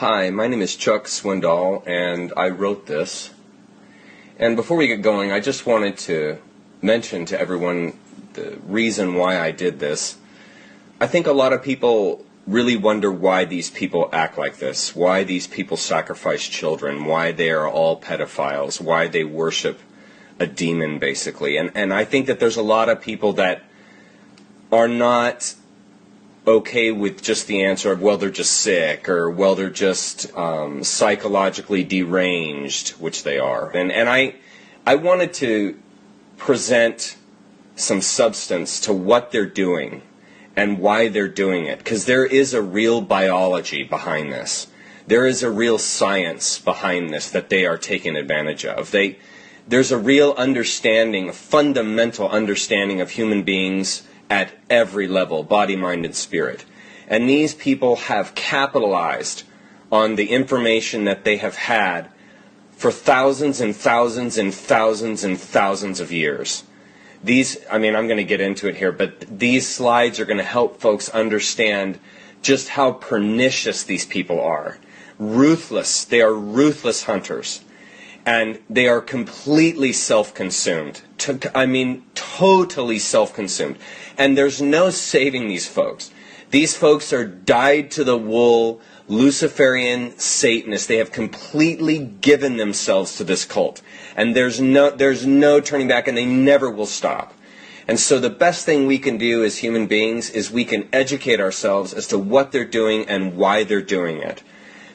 Hi, my name is Chuck Swindoll, and I wrote this. And before we get going, I just wanted to mention to everyone the reason why I did this. I think a lot of people really wonder why these people act like this, why these people sacrifice children, why they are all pedophiles, why they worship a demon, basically. And I think that there's a lot of people that are not okay with just the answer of, well, they're just sick, or, well, they're just psychologically deranged, which they are. And I wanted to present some substance to what they're doing and why they're doing it, because there is a real biology behind this. There is a real science behind this that they are taking advantage of. There's a real understanding, a fundamental understanding of human beings at every level, body, mind, and spirit. And these people have capitalized on the information that they have had for thousands and thousands and thousands and thousands of years. I'm going to get into it here, but these slides are going to help folks understand just how pernicious these people are. Ruthless. They are ruthless hunters. And they are completely self-consumed. Totally self-consumed. And there's no saving these folks. These folks are dyed-to-the-wool Luciferian Satanists. They have completely given themselves to this cult. And there's no turning back, and they never will stop. And so the best thing we can do as human beings is we can educate ourselves as to what they're doing and why they're doing it.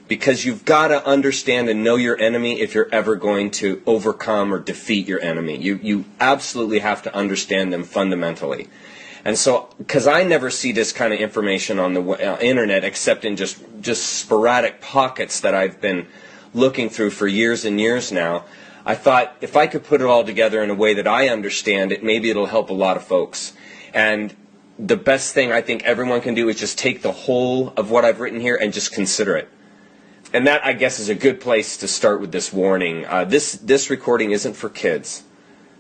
Because you've got to understand and know your enemy if you're ever going to overcome or defeat your enemy. You absolutely have to understand them fundamentally. And so, because I never see this kind of information on the internet except in just sporadic pockets that I've been looking through for years and years now, I thought if I could put it all together in a way that I understand it, maybe it'll help a lot of folks. And the best thing I think everyone can do is just take the whole of what I've written here and just consider it. And that, I guess, is a good place to start with this warning. This recording isn't for kids.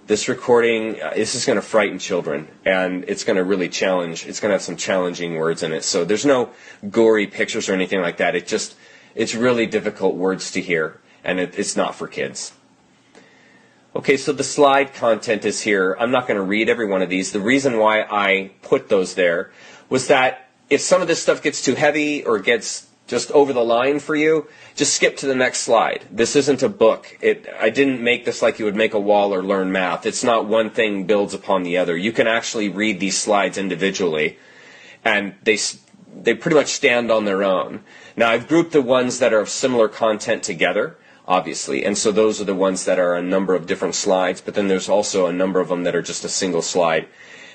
This recording, this is going to frighten children, and it's going to really challenge. It's going to have some challenging words in it. So there's no gory pictures or anything like that. It's really difficult words to hear, and it's not for kids. Okay, so the slide content is here. I'm not going to read every one of these. The reason why I put those there was that if some of this stuff gets too heavy or gets just over the line for you, just skip to the next slide. This isn't a book. I didn't make this like you would make a wall or learn math. It's not one thing builds upon the other. You can actually read these slides individually, and they pretty much stand on their own. Now, I've grouped the ones that are of similar content together, obviously, and so those are the ones that are a number of different slides, but then there's also a number of them that are just a single slide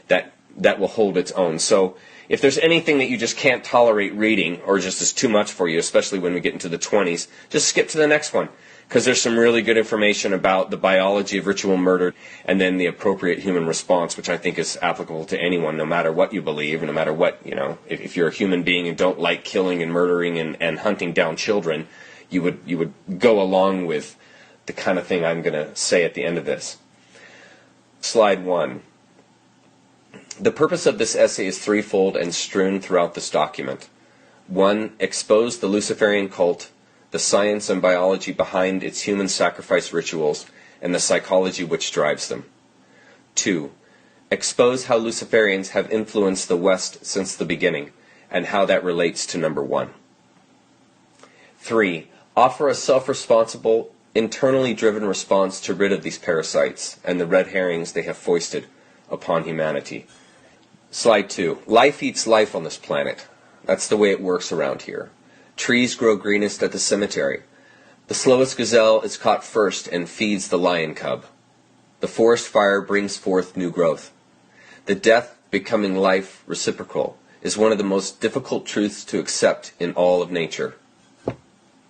that will hold its own. So if there's anything that you just can't tolerate reading or just is too much for you, especially when we get into the 20s, just skip to the next one, because there's some really good information about the biology of ritual murder and then the appropriate human response, which I think is applicable to anyone, no matter what you believe, no matter what, if you're a human being and don't like killing and murdering and hunting down children, you would go along with the kind of thing I'm going to say at the end of this. Slide 1. The purpose of this essay is threefold and strewn throughout this document. 1. Expose the Luciferian cult, the science and biology behind its human sacrifice rituals, and the psychology which drives them. 2. Expose how Luciferians have influenced the West since the beginning, and how that relates to number 1. 3. Offer a self-responsible, internally driven response to rid of these parasites and the red herrings they have foisted upon humanity. Slide 2. Life eats life on this planet. That's the way it works around here. Trees grow greenest at the cemetery. The slowest gazelle is caught first and feeds the lion cub. The forest fire brings forth new growth. The death becoming life reciprocal is one of the most difficult truths to accept in all of nature.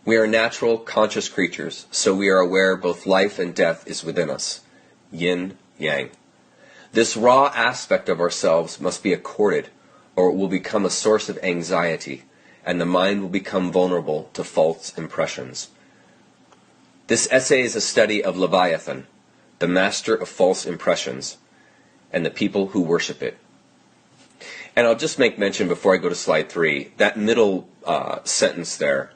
We are natural, conscious creatures, so we are aware both life and death is within us. Yin, yang. This raw aspect of ourselves must be accorded, or it will become a source of anxiety, and the mind will become vulnerable to false impressions. This essay is a study of Leviathan, the master of false impressions, and the people who worship it. And I'll just make mention before I go to slide 3, that middle sentence there,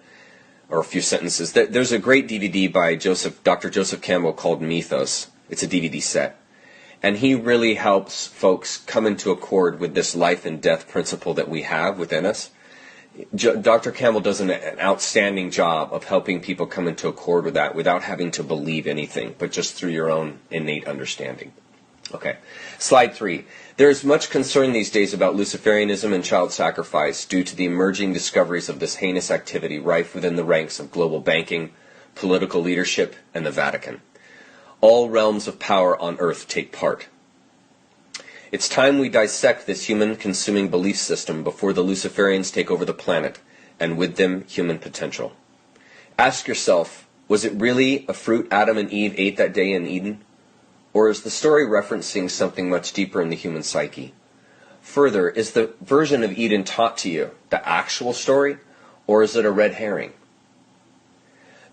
or a few sentences. There's a great DVD by Dr. Joseph Campbell called Mythos. It's a DVD set. And he really helps folks come into accord with this life and death principle that we have within us. Dr. Campbell does an outstanding job of helping people come into accord with that without having to believe anything, but just through your own innate understanding. Okay, slide 3. There is much concern these days about Luciferianism and child sacrifice due to the emerging discoveries of this heinous activity rife within the ranks of global banking, political leadership, and the Vatican. All realms of power on earth take part. It's time we dissect this human-consuming belief system before the Luciferians take over the planet, and with them, human potential. Ask yourself, was it really a fruit Adam and Eve ate that day in Eden? Or is the story referencing something much deeper in the human psyche? Further, is the version of Eden taught to you the actual story, or is it a red herring?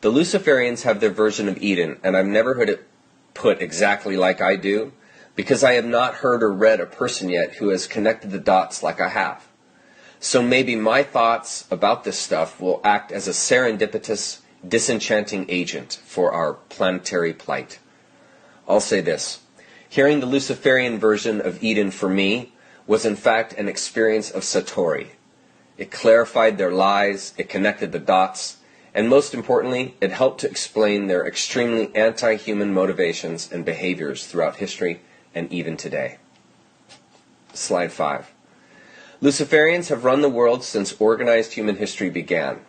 The Luciferians have their version of Eden, and I've never heard it put exactly like I do, because I have not heard or read a person yet who has connected the dots like I have. So maybe my thoughts about this stuff will act as a serendipitous, disenchanting agent for our planetary plight. I'll say this. Hearing the Luciferian version of Eden for me was in fact an experience of Satori. It clarified their lies, it connected the dots, and most importantly, it helped to explain their extremely anti-human motivations and behaviors throughout history and even today. Slide 5. Luciferians have run the world since organized human history began.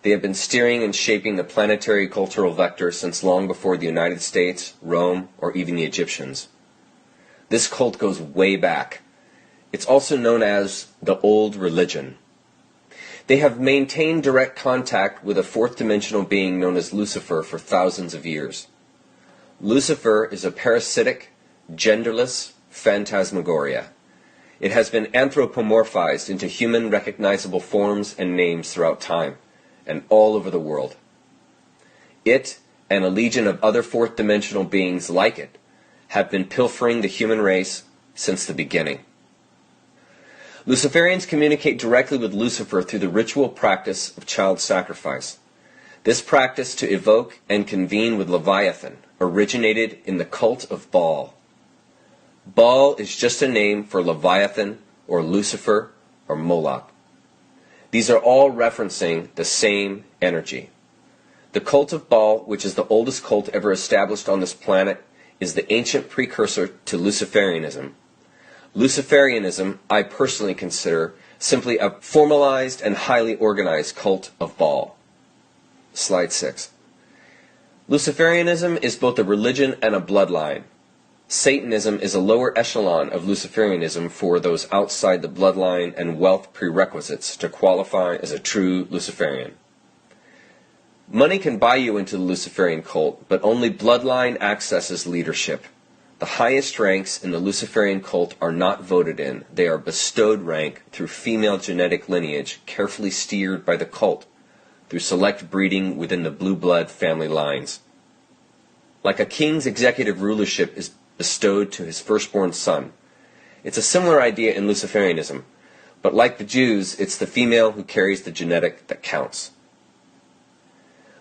They have been steering and shaping the planetary cultural vector since long before the United States, Rome, or even the Egyptians. This cult goes way back. It's also known as the Old Religion. They have maintained direct contact with a fourth-dimensional being known as Lucifer for thousands of years. Lucifer is a parasitic, genderless phantasmagoria. It has been anthropomorphized into human recognizable forms and names throughout time and all over the world. It and a legion of other fourth-dimensional beings like it have been pilfering the human race since the beginning. Luciferians communicate directly with Lucifer through the ritual practice of child sacrifice. This practice to evoke and convene with Leviathan originated in the cult of Baal. Baal is just a name for Leviathan or Lucifer or Moloch. These are all referencing the same energy. The cult of Baal, which is the oldest cult ever established on this planet, is the ancient precursor to Luciferianism. Luciferianism, I personally consider simply a formalized and highly organized cult of Baal. Slide 6. Luciferianism is both a religion and a bloodline. Satanism is a lower echelon of Luciferianism for those outside the bloodline and wealth prerequisites to qualify as a true Luciferian. Money can buy you into the Luciferian cult, but only bloodline accesses leadership. The highest ranks in the Luciferian cult are not voted in. They are bestowed rank through female genetic lineage carefully steered by the cult through select breeding within the blue blood family lines. Like a king's executive rulership is bestowed to his firstborn son. It's a similar idea in Luciferianism, but like the Jews, it's the female who carries the genetic that counts.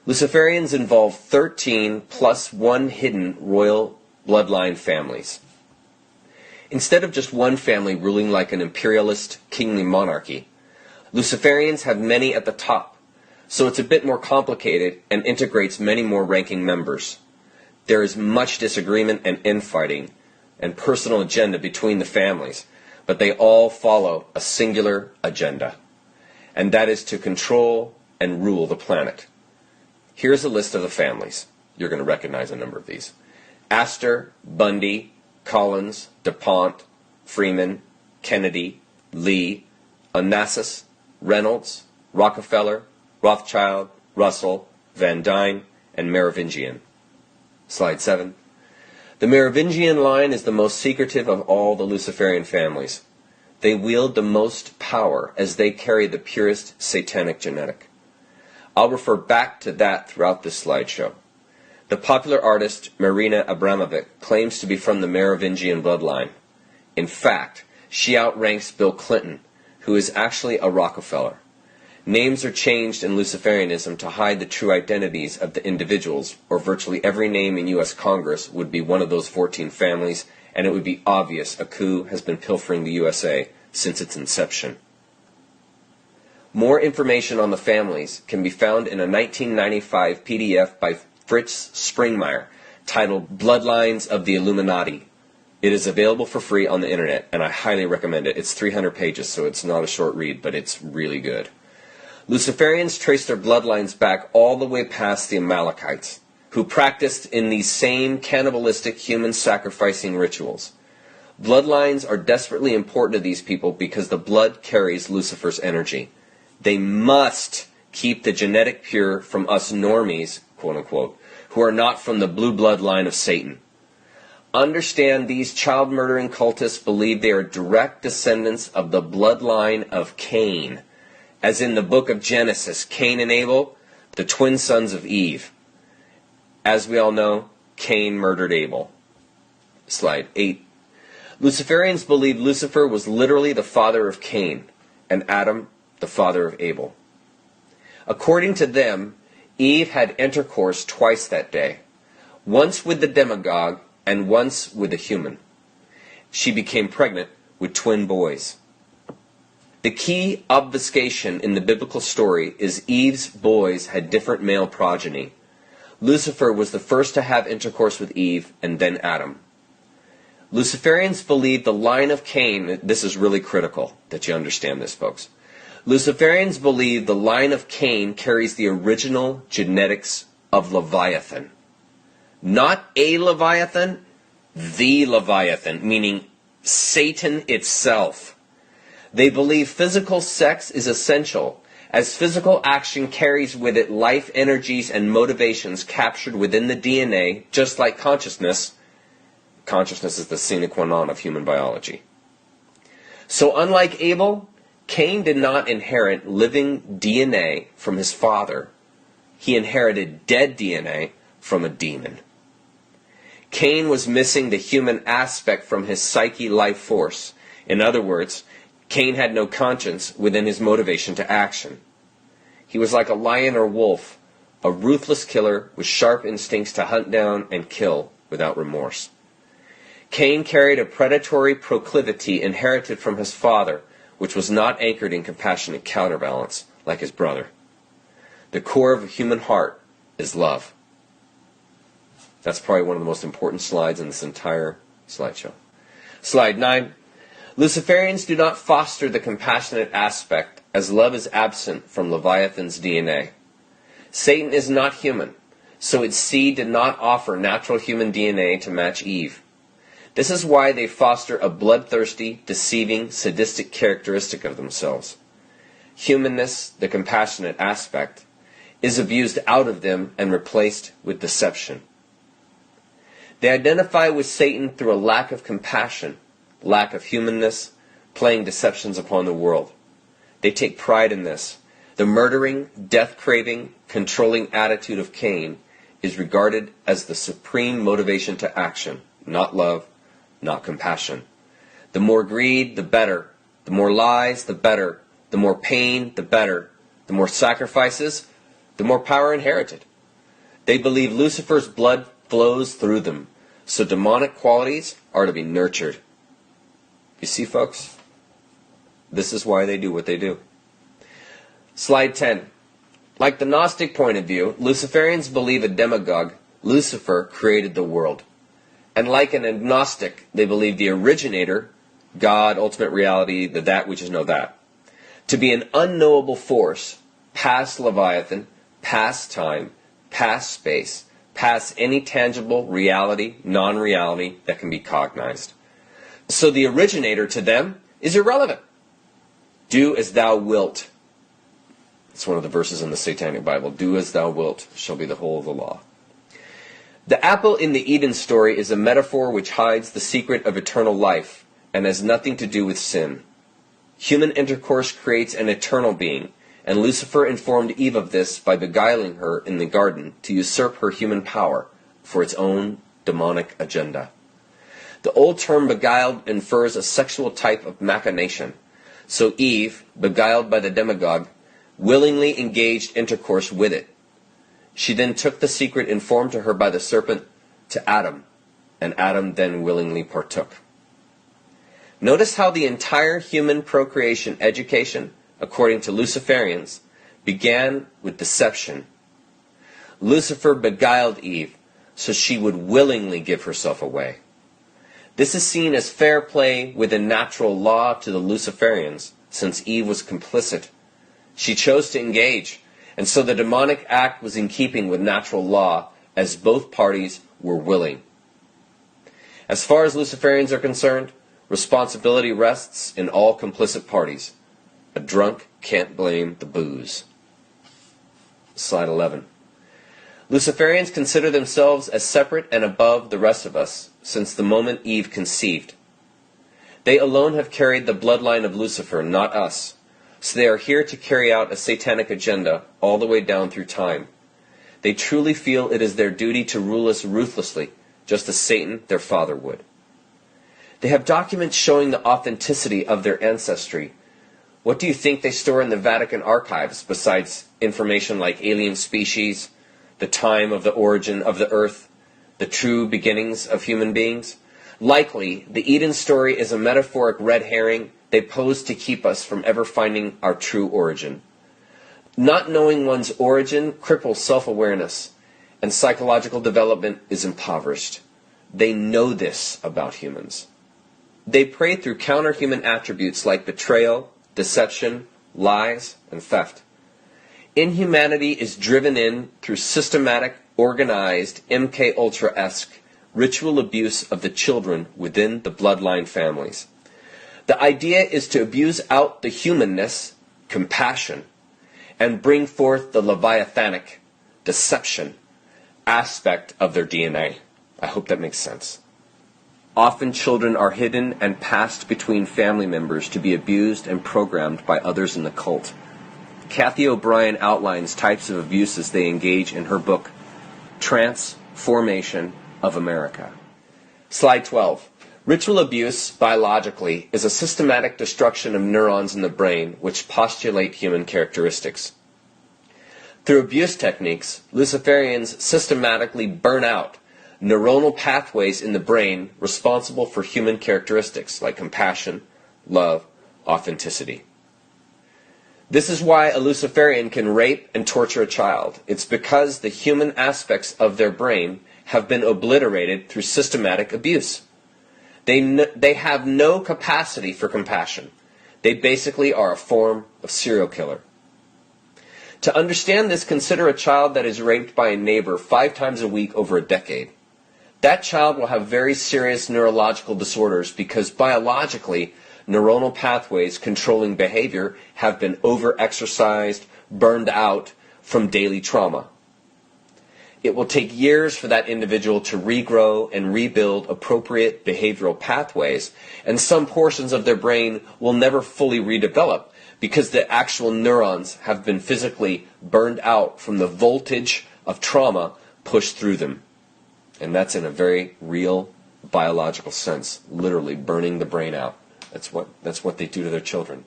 Luciferians involve 13 plus one hidden royal bloodline families. Instead of just one family ruling like an imperialist kingly monarchy, Luciferians have many at the top, so it's a bit more complicated and integrates many more ranking members. There is much disagreement and infighting and personal agenda between the families, but they all follow a singular agenda, and that is to control and rule the planet. Here's a list of the families. You're going to recognize a number of these. Astor, Bundy, Collins, DuPont, Freeman, Kennedy, Lee, Onassis, Reynolds, Rockefeller, Rothschild, Russell, Van Dyne, and Merovingian. Slide 7. The Merovingian line is the most secretive of all the Luciferian families. They wield the most power as they carry the purest satanic genetic. I'll refer back to that throughout this slideshow. The popular artist Marina Abramovic claims to be from the Merovingian bloodline. In fact, she outranks Bill Clinton, who is actually a Rockefeller. Names are changed in Luciferianism to hide the true identities of the individuals, or virtually every name in U.S. Congress would be one of those 14 families, and it would be obvious a coup has been pilfering the USA since its inception. More information on the families can be found in a 1995 PDF by Fritz Springmeier titled Bloodlines of the Illuminati. It is available for free on the internet, and I highly recommend it. It's 300 pages, so it's not a short read, but it's really good. Luciferians trace their bloodlines back all the way past the Amalekites, who practiced in these same cannibalistic human sacrificing rituals. Bloodlines are desperately important to these people because the blood carries Lucifer's energy. They must keep the genetic pure from us normies, quote unquote, who are not from the blue bloodline of Satan. Understand, these child-murdering cultists believe they are direct descendants of the bloodline of Cain. As in the book of Genesis, Cain and Abel, the twin sons of Eve. As we all know, Cain murdered Abel. Slide 8. Luciferians believe Lucifer was literally the father of Cain, and Adam the father of Abel. According to them, Eve had intercourse twice that day, once with the demagogue and once with a human. She became pregnant with twin boys. The key obfuscation in the biblical story is Eve's boys had different male progeny. Lucifer was the first to have intercourse with Eve and then Adam. Luciferians believe the line of Cain, this is really critical that you understand this, folks. Luciferians believe the line of Cain carries the original genetics of Leviathan. Not a Leviathan, the Leviathan, meaning Satan itself. They believe physical sex is essential, as physical action carries with it life energies and motivations captured within the DNA, just like consciousness. Consciousness is the sine qua non of human biology. So unlike Abel, Cain did not inherit living DNA from his father. He inherited dead DNA from a demon. Cain was missing the human aspect from his psyche life force. In other words, Cain had no conscience within his motivation to action. He was like a lion or wolf, a ruthless killer with sharp instincts to hunt down and kill without remorse. Cain carried a predatory proclivity inherited from his father, which was not anchored in compassionate counterbalance like his brother. The core of a human heart is love. That's probably one of the most important slides in this entire slideshow. Slide 9. Luciferians do not foster the compassionate aspect, as love is absent from Leviathan's DNA. Satan is not human, so its seed did not offer natural human DNA to match Eve. This is why they foster a bloodthirsty, deceiving, sadistic characteristic of themselves. Humanness, the compassionate aspect, is abused out of them and replaced with deception. They identify with Satan through a lack of compassion, lack of humanness, playing deceptions upon the world. They take pride in this. The murdering, death-craving, controlling attitude of Cain is regarded as the supreme motivation to action, not love, not compassion. The more greed, the better. The more lies, the better. The more pain, the better. The more sacrifices, the more power inherited. They believe Lucifer's blood flows through them, so demonic qualities are to be nurtured. You see, folks? This is why they do what they do. Slide 10. Like the Gnostic point of view, Luciferians believe a demagogue, Lucifer, created the world. And like an agnostic, they believe the originator, God, ultimate reality, the that which is no that, to be an unknowable force, past Leviathan, past time, past space, past any tangible reality, non-reality that can be cognized. So the originator to them is irrelevant. Do as thou wilt. It's one of the verses in the Satanic Bible. Do as thou wilt shall be the whole of the law. The apple in the Eden story is a metaphor which hides the secret of eternal life and has nothing to do with sin. Human intercourse creates an eternal being, and Lucifer informed Eve of this by beguiling her in the garden to usurp her human power for its own demonic agenda. The old term beguiled infers a sexual type of machination. So Eve, beguiled by the demagogue, willingly engaged intercourse with it. She then took the secret informed to her by the serpent to Adam, and Adam then willingly partook. Notice how the entire human procreation education, according to Luciferians, began with deception. Lucifer beguiled Eve so she would willingly give herself away. This is seen as fair play within natural law to the Luciferians, since Eve was complicit. She chose to engage, and so the demonic act was in keeping with natural law, as both parties were willing. As far as Luciferians are concerned, responsibility rests in all complicit parties. A drunk can't blame the booze. Slide 11. Luciferians consider themselves as separate and above the rest of us since the moment Eve conceived. They alone have carried the bloodline of Lucifer, not us, so they are here to carry out a satanic agenda all the way down through time. They truly feel it is their duty to rule us ruthlessly, just as Satan, their father, would. They have documents showing the authenticity of their ancestry. What do you think they store in the Vatican archives besides information like alien species, the time of the origin of the earth, the true beginnings of human beings? Likely, the Eden story is a metaphoric red herring they pose to keep us from ever finding our true origin. Not knowing one's origin cripples self-awareness, and psychological development is impoverished. They know this about humans. They prey through counter-human attributes like betrayal, deception, lies, and theft. Inhumanity is driven in through systematic, organized, MK Ultra-esque ritual abuse of the children within the bloodline families. The idea is to abuse out the humanness, compassion, and bring forth the leviathanic, deception, aspect of their DNA. I hope that makes sense. Often children are hidden and passed between family members to be abused and programmed by others in the cult. Kathy O'Brien outlines types of abuses they engage in her book, Transformation of America. Slide 12. Ritual abuse, biologically, is a systematic destruction of neurons in the brain which postulate human characteristics. Through abuse techniques, Luciferians systematically burn out neuronal pathways in the brain responsible for human characteristics like compassion, love, authenticity. This is why a Luciferian can rape and torture a child. It's because the human aspects of their brain have been obliterated through systematic abuse. They have no capacity for compassion. They basically are a form of serial killer. To understand this, consider a child that is raped by a neighbor 5 times a week over a decade. That child will have very serious neurological disorders because biologically, neuronal pathways controlling behavior have been over-exercised, burned out from daily trauma. It will take years for that individual to regrow and rebuild appropriate behavioral pathways, and some portions of their brain will never fully redevelop because the actual neurons have been physically burned out from the voltage of trauma pushed through them. And that's in a very real biological sense, literally burning the brain out. That's what they do to their children.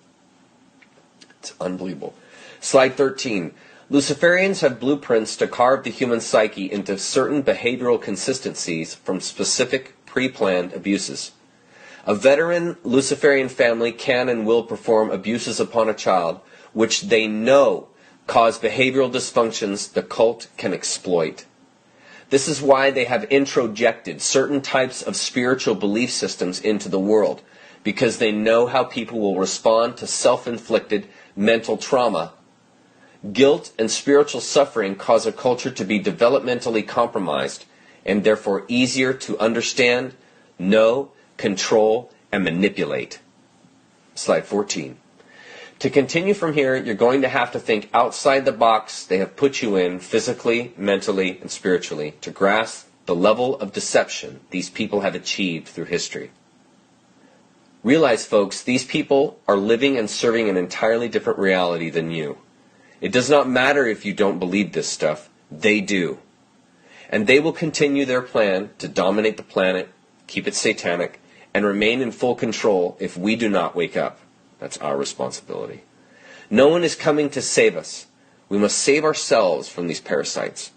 It's unbelievable. Slide 13. Luciferians have blueprints to carve the human psyche into certain behavioral consistencies from specific pre-planned abuses. A veteran Luciferian family can and will perform abuses upon a child which they know cause behavioral dysfunctions the cult can exploit. This is why they have introjected certain types of spiritual belief systems into the world, because they know how people will respond to self-inflicted mental trauma. Guilt and spiritual suffering cause a culture to be developmentally compromised and therefore easier to understand, know, control, and manipulate. Slide 14. To continue from here, you're going to have to think outside the box they have put you in physically, mentally, and spiritually to grasp the level of deception these people have achieved through history. Realize, folks, these people are living and serving an entirely different reality than you. It does not matter if you don't believe this stuff. They do. And they will continue their plan to dominate the planet, keep it satanic, and remain in full control if we do not wake up. That's our responsibility. No one is coming to save us. We must save ourselves from these parasites.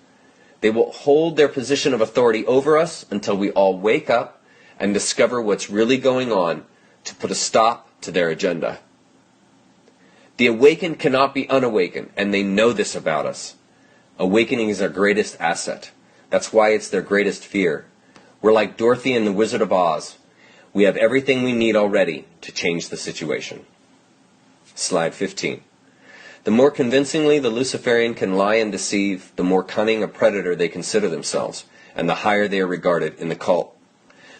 They will hold their position of authority over us until we all wake up and discover what's really going on to put a stop to their agenda. The awakened cannot be unawakened, and they know this about us. Awakening is our greatest asset. That's why it's their greatest fear. We're like Dorothy and the Wizard of Oz. We have everything we need already to change the situation. Slide 15. The more convincingly the Luciferian can lie and deceive, the more cunning a predator they consider themselves, and the higher they are regarded in the cult.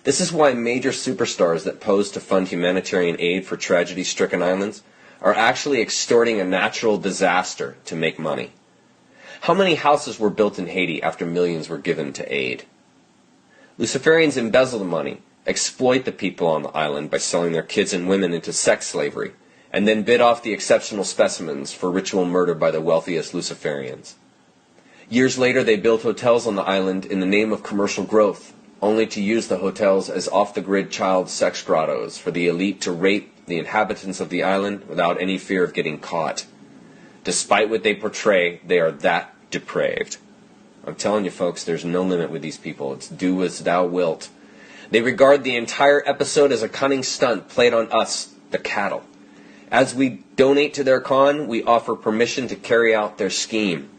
This is why major superstars that pose to fund humanitarian aid for tragedy-stricken islands are actually extorting a natural disaster to make money. How many houses were built in Haiti after millions were given to aid? Luciferians embezzle the money, exploit the people on the island by selling their kids and women into sex slavery, and then bid off the exceptional specimens for ritual murder by the wealthiest Luciferians. Years later, they built hotels on the island in the name of commercial growth, only to use the hotels as off-the-grid child sex grottos for the elite to rape the inhabitants of the island without any fear of getting caught. Despite what they portray, they are that depraved. I'm telling you, folks, there's no limit with these people. It's do as thou wilt. They regard the entire episode as a cunning stunt played on us, the cattle. As we donate to their con, we offer permission to carry out their scheme.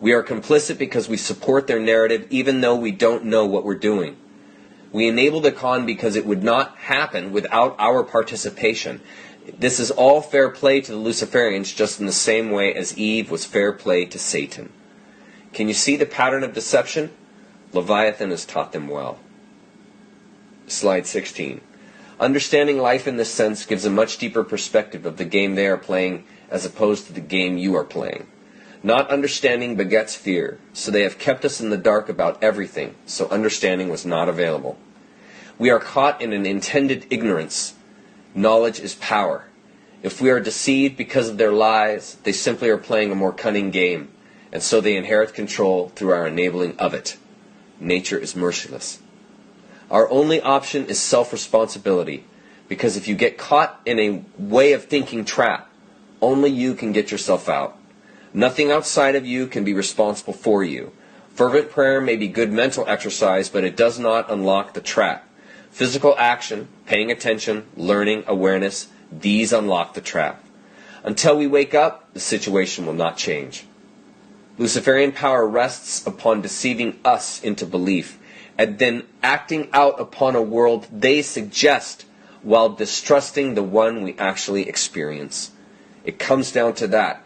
We are complicit because we support their narrative even though we don't know what we're doing. We enable the con because it would not happen without our participation. This is all fair play to the Luciferians, just in the same way as Eve was fair play to Satan. Can you see the pattern of deception? Leviathan has taught them well. Slide 16. Understanding life in this sense gives a much deeper perspective of the game they are playing as opposed to the game you are playing. Not understanding begets fear, so they have kept us in the dark about everything, so understanding was not available. We are caught in an intended ignorance. Knowledge is power. If we are deceived because of their lies, they simply are playing a more cunning game, and so they inherit control through our enabling of it. Nature is merciless. Our only option is self-responsibility, because if you get caught in a way of thinking trap, only you can get yourself out. Nothing outside of you can be responsible for you. Fervent prayer may be good mental exercise, but it does not unlock the trap. Physical action, paying attention, learning, awareness, these unlock the trap. Until we wake up, the situation will not change. Luciferian power rests upon deceiving us into belief, and then acting out upon a world they suggest while distrusting the one we actually experience. It comes down to that,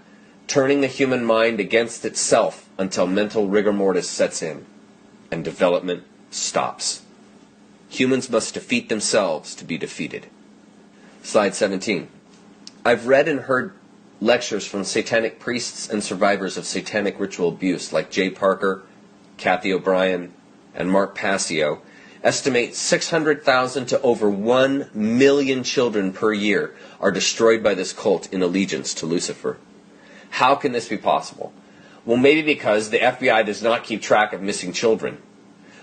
turning the human mind against itself until mental rigor mortis sets in and development stops. Humans must defeat themselves to be defeated. Slide 17. I've read and heard lectures from satanic priests and survivors of satanic ritual abuse like Jay Parker, Kathy O'Brien, and Mark Passio estimate 600,000 to over 1 million children per year are destroyed by this cult in allegiance to Lucifer. How can this be possible? Well, maybe because the FBI does not keep track of missing children.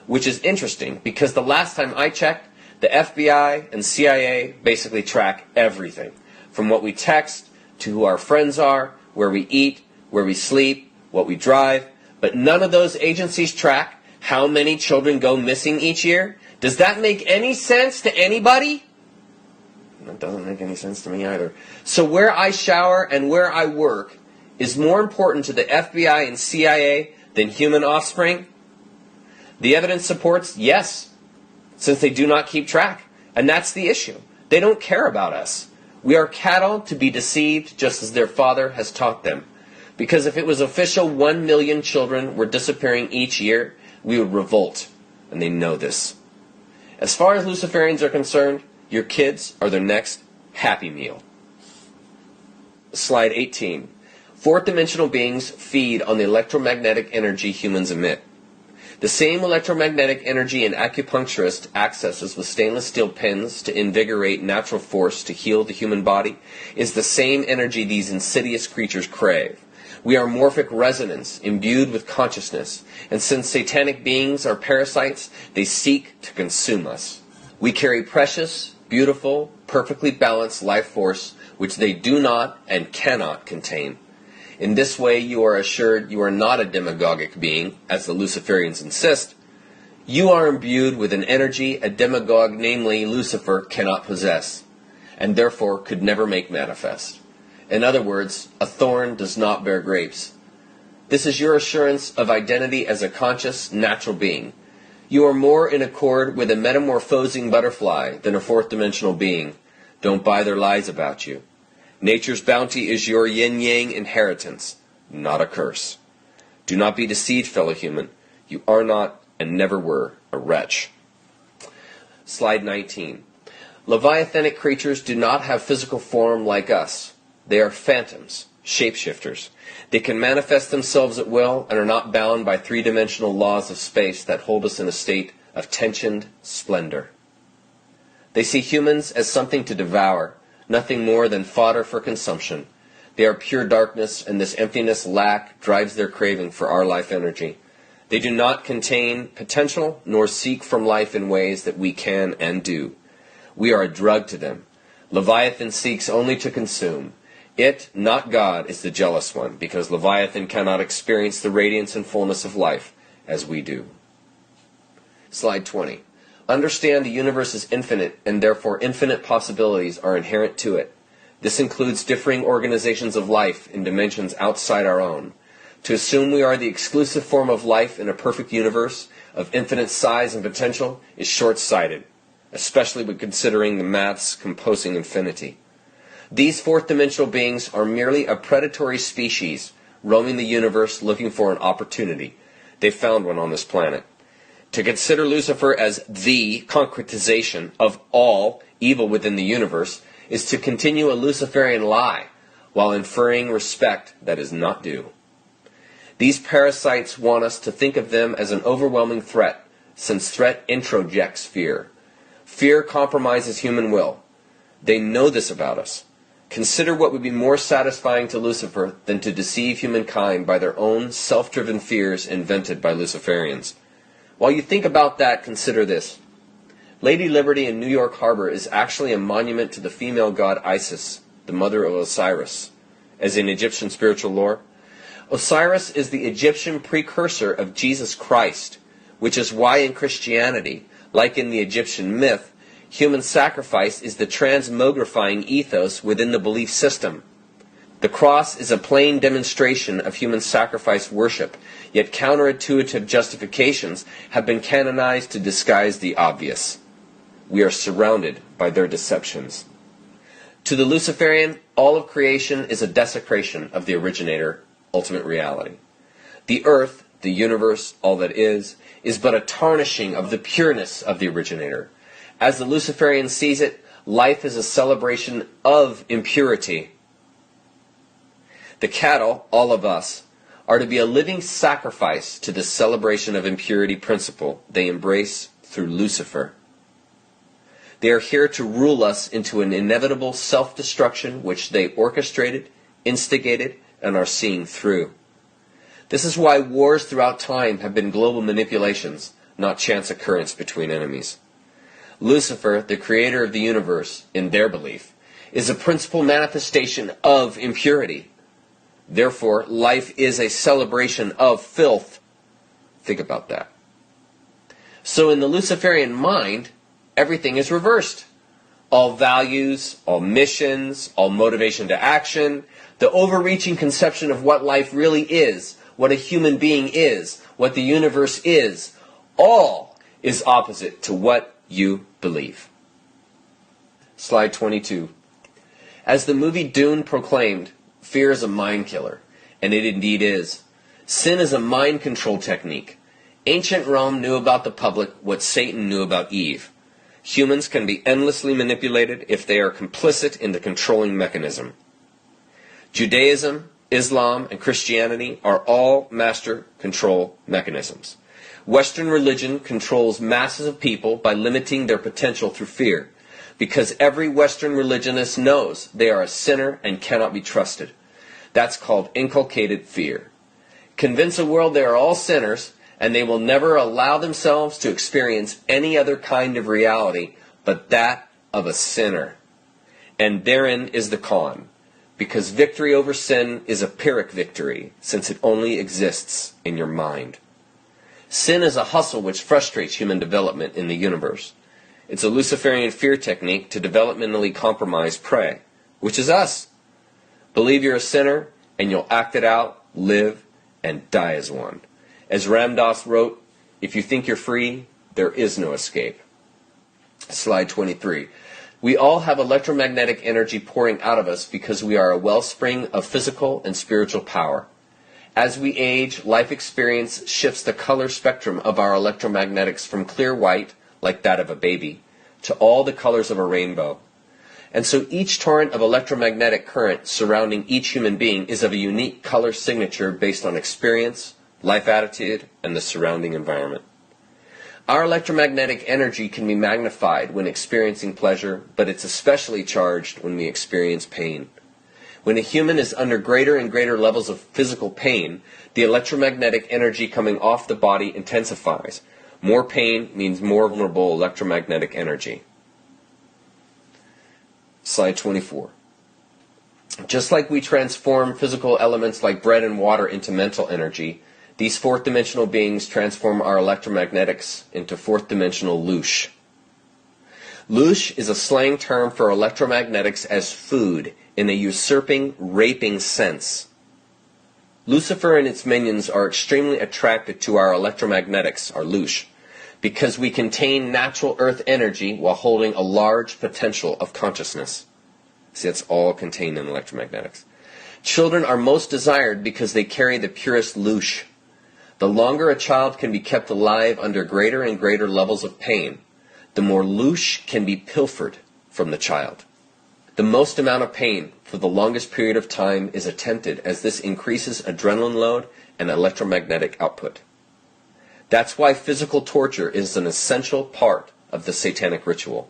Which is interesting, because the last time I checked, the FBI and CIA basically track everything. From what we text, to who our friends are, where we eat, where we sleep, what we drive. But none of those agencies track how many children go missing each year. Does that make any sense to anybody? That doesn't make any sense to me either. So where I shower and where I work is more important to the FBI and CIA than human offspring? The evidence supports yes, since they do not keep track. And that's the issue. They don't care about us. We are cattle to be deceived just as their father has taught them. Because if it was official 1 million children were disappearing each year, we would revolt. And they know this. As far as Luciferians are concerned, your kids are their next Happy Meal. Slide 18. Fourth dimensional beings feed on the electromagnetic energy humans emit. The same electromagnetic energy an acupuncturist accesses with stainless steel pins to invigorate natural force to heal the human body is the same energy these insidious creatures crave. We are morphic resonance, imbued with consciousness, and since satanic beings are parasites, they seek to consume us. We carry precious, beautiful, perfectly balanced life force which they do not and cannot contain. In this way you are assured you are not a demagogic being, as the Luciferians insist. You are imbued with an energy a demagogue, namely Lucifer, cannot possess, and therefore could never make manifest. In other words, a thorn does not bear grapes. This is your assurance of identity as a conscious, natural being. You are more in accord with a metamorphosing butterfly than a fourth-dimensional being. Don't buy their lies about you. Nature's bounty is your yin-yang inheritance, not a curse. Do not be deceived, fellow human. You are not and never were a wretch. Slide 19. Leviathanic creatures do not have physical form like us. They are phantoms, shapeshifters. They can manifest themselves at will and are not bound by three-dimensional laws of space that hold us in a state of tensioned splendor. They see humans as something to devour, nothing more than fodder for consumption. They are pure darkness, and this emptiness lack drives their craving for our life energy. They do not contain potential nor seek from life in ways that we can and do. We are a drug to them. Leviathan seeks only to consume. It, not God, is the jealous one, because Leviathan cannot experience the radiance and fullness of life as we do. Slide 20. Understand the universe is infinite, and therefore infinite possibilities are inherent to it. This includes differing organizations of life in dimensions outside our own. To assume we are the exclusive form of life in a perfect universe of infinite size and potential is short-sighted, especially when considering the maths composing infinity. These fourth-dimensional beings are merely a predatory species roaming the universe looking for an opportunity. They found one on this planet. To consider Lucifer as the concretization of all evil within the universe is to continue a Luciferian lie while inferring respect that is not due. These parasites want us to think of them as an overwhelming threat, since threat introjects fear. Fear compromises human will. They know this about us. Consider what would be more satisfying to Lucifer than to deceive humankind by their own self-driven fears invented by Luciferians. While you think about that, consider this. Lady Liberty in New York Harbor is actually a monument to the female god Isis, the mother of Osiris, as in Egyptian spiritual lore. Osiris is the Egyptian precursor of Jesus Christ, which is why in Christianity, like in the Egyptian myth, human sacrifice is the transmogrifying ethos within the belief system. The cross is a plain demonstration of human sacrifice worship, yet counterintuitive justifications have been canonized to disguise the obvious. We are surrounded by their deceptions. To the Luciferian, all of creation is a desecration of the originator, ultimate reality. The earth, the universe, all that is but a tarnishing of the pureness of the originator. As the Luciferian sees it, life is a celebration of impurity. The cattle, all of us, are to be a living sacrifice to this celebration of impurity principle they embrace through Lucifer. They are here to rule us into an inevitable self-destruction which they orchestrated, instigated, and are seeing through. This is why wars throughout time have been global manipulations, not chance occurrence between enemies. Lucifer, the creator of the universe, in their belief, is a principal manifestation of impurity. Therefore, life is a celebration of filth. Think about that. So in the Luciferian mind, everything is reversed. All values, all missions, all motivation to action, the overreaching conception of what life really is, what a human being is, what the universe is, all is opposite to what you believe. Slide 22. As the movie Dune proclaimed, fear is a mind killer, and it indeed is. Sin is a mind control technique. Ancient Rome knew about the public what Satan knew about Eve. Humans can be endlessly manipulated if they are complicit in the controlling mechanism. Judaism, Islam, and Christianity are all master control mechanisms. Western religion controls masses of people by limiting their potential through fear, because every Western religionist knows they are a sinner and cannot be trusted. That's called inculcated fear. Convince a world they are all sinners, and they will never allow themselves to experience any other kind of reality but that of a sinner. And therein is the con, because victory over sin is a Pyrrhic victory, since it only exists in your mind. Sin is a hustle which frustrates human development in the universe. It's a Luciferian fear technique to developmentally compromise prey, which is us. Believe you're a sinner, and you'll act it out, live, and die as one. As Ram Dass wrote, if you think you're free, there is no escape. Slide 23. We all have electromagnetic energy pouring out of us because we are a wellspring of physical and spiritual power. As we age, life experience shifts the color spectrum of our electromagnetics from clear white, like that of a baby, to all the colors of a rainbow. And so each torrent of electromagnetic current surrounding each human being is of a unique color signature based on experience, life attitude, and the surrounding environment. Our electromagnetic energy can be magnified when experiencing pleasure, but it's especially charged when we experience pain. When a human is under greater and greater levels of physical pain, the electromagnetic energy coming off the body intensifies. More pain means more vulnerable electromagnetic energy. Slide 24. Just like we transform physical elements like bread and water into mental energy, these fourth-dimensional beings transform our electromagnetics into fourth-dimensional loosh. Loosh is a slang term for electromagnetics as food in a usurping, raping sense. Lucifer and its minions are extremely attracted to our electromagnetics, our loosh, because we contain natural earth energy while holding a large potential of consciousness. See, that's all contained in electromagnetics. Children are most desired because they carry the purest loosh. The longer a child can be kept alive under greater and greater levels of pain, the more loosh can be pilfered from the child. The most amount of pain for the longest period of time is attempted, as this increases adrenaline load and electromagnetic output. That's why physical torture is an essential part of the satanic ritual.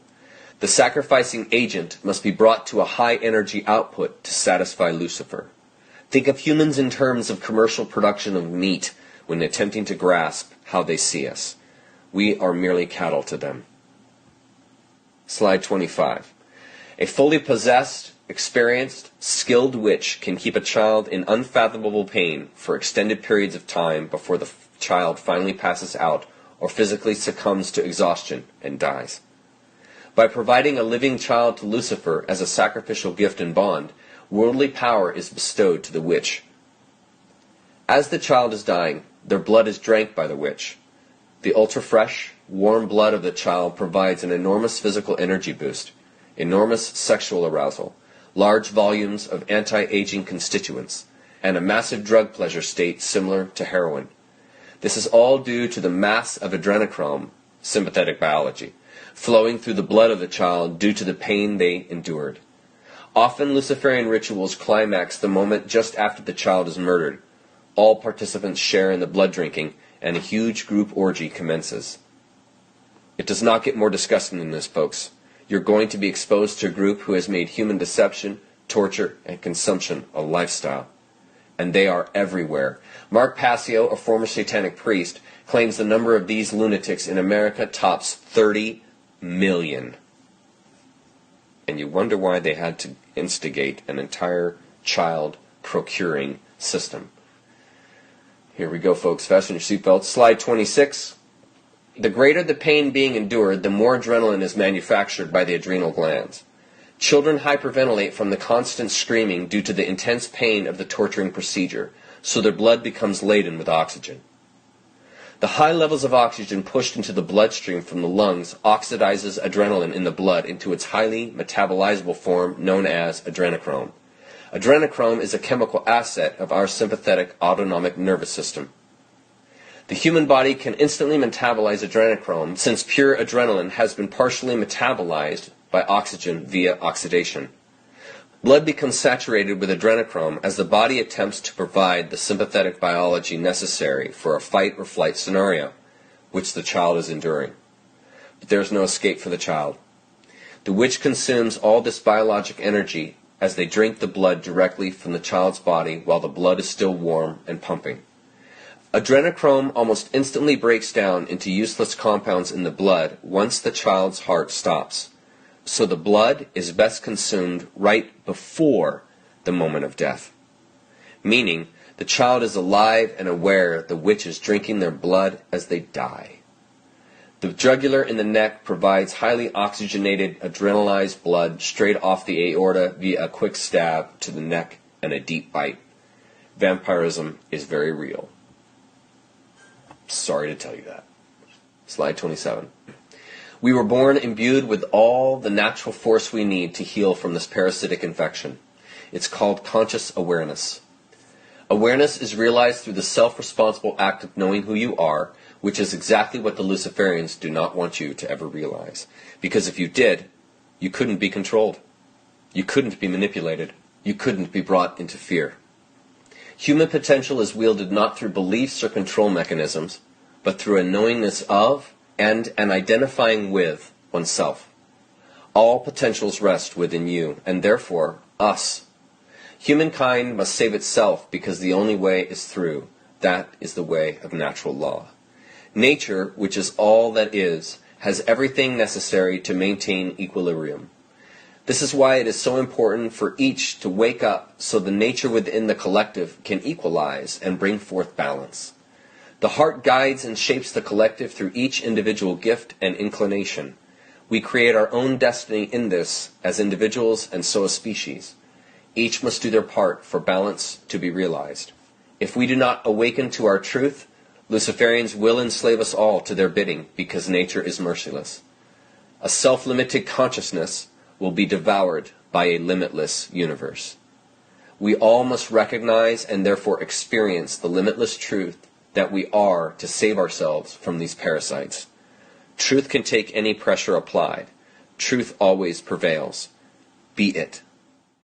The sacrificing agent must be brought to a high energy output to satisfy Lucifer. Think of humans in terms of commercial production of meat when attempting to grasp how they see us. We are merely cattle to them. Slide 25. A fully possessed, experienced, skilled witch can keep a child in unfathomable pain for extended periods of time before the child finally passes out or physically succumbs to exhaustion and dies. By providing a living child to Lucifer as a sacrificial gift and bond, worldly power is bestowed to the witch. As the child is dying, their blood is drank by the witch. The ultra-fresh, warm blood of the child provides an enormous physical energy boost, enormous sexual arousal, large volumes of anti-aging constituents, and a massive drug pleasure state similar to heroin. This is all due to the mass of adrenochrome, sympathetic biology, flowing through the blood of the child due to the pain they endured. Often Luciferian rituals climax the moment just after the child is murdered. All participants share in the blood drinking, and a huge group orgy commences. It does not get more disgusting than this, folks. You're going to be exposed to a group who has made human deception, torture, and consumption a lifestyle. And they are everywhere. Mark Passio, a former satanic priest, claims the number of these lunatics in America tops 30 million. And you wonder why they had to instigate an entire child procuring system. Here we go, folks. Fasten your seatbelts. Slide 26. The greater the pain being endured, the more adrenaline is manufactured by the adrenal glands. Children hyperventilate from the constant screaming due to the intense pain of the torturing procedure, so their blood becomes laden with oxygen. The high levels of oxygen pushed into the bloodstream from the lungs oxidizes adrenaline in the blood into its highly metabolizable form known as adrenochrome. Adrenochrome is a chemical asset of our sympathetic autonomic nervous system. The human body can instantly metabolize adrenochrome since pure adrenaline has been partially metabolized by oxygen via oxidation. Blood becomes saturated with adrenochrome as the body attempts to provide the sympathetic biology necessary for a fight or flight scenario, which the child is enduring. But there is no escape for the child. The witch consumes all this biologic energy as they drink the blood directly from the child's body while the blood is still warm and pumping. Adrenochrome almost instantly breaks down into useless compounds in the blood once the child's heart stops. So the blood is best consumed right before the moment of death, meaning the child is alive and aware the witch is drinking their blood as they die. The jugular in the neck provides highly oxygenated, adrenalized blood straight off the aorta via a quick stab to the neck and a deep bite. Vampirism is very real. Sorry to tell you that. Slide 27. We were born imbued with all the natural force we need to heal from this parasitic infection. It's called conscious awareness. Awareness is realized through the self-responsible act of knowing who you are, which is exactly what the Luciferians do not want you to ever realize. Because if you did, you couldn't be controlled. You couldn't be manipulated. You couldn't be brought into fear. Human potential is wielded not through beliefs or control mechanisms, but through a knowingness of and an identifying with oneself. All potentials rest within you, and therefore, us. Humankind must save itself because the only way is through. That is the way of natural law. Nature, which is all that is, has everything necessary to maintain equilibrium. This is why it is so important for each to wake up so the nature within the collective can equalize and bring forth balance. The heart guides and shapes the collective through each individual gift and inclination. We create our own destiny in this as individuals and so as species. Each must do their part for balance to be realized. If we do not awaken to our truth, Luciferians will enslave us all to their bidding because nature is merciless. A self-limited consciousness will be devoured by a limitless universe. We all must recognize and therefore experience the limitless truth that we are to save ourselves from these parasites. Truth can take any pressure applied. Truth always prevails. Be it.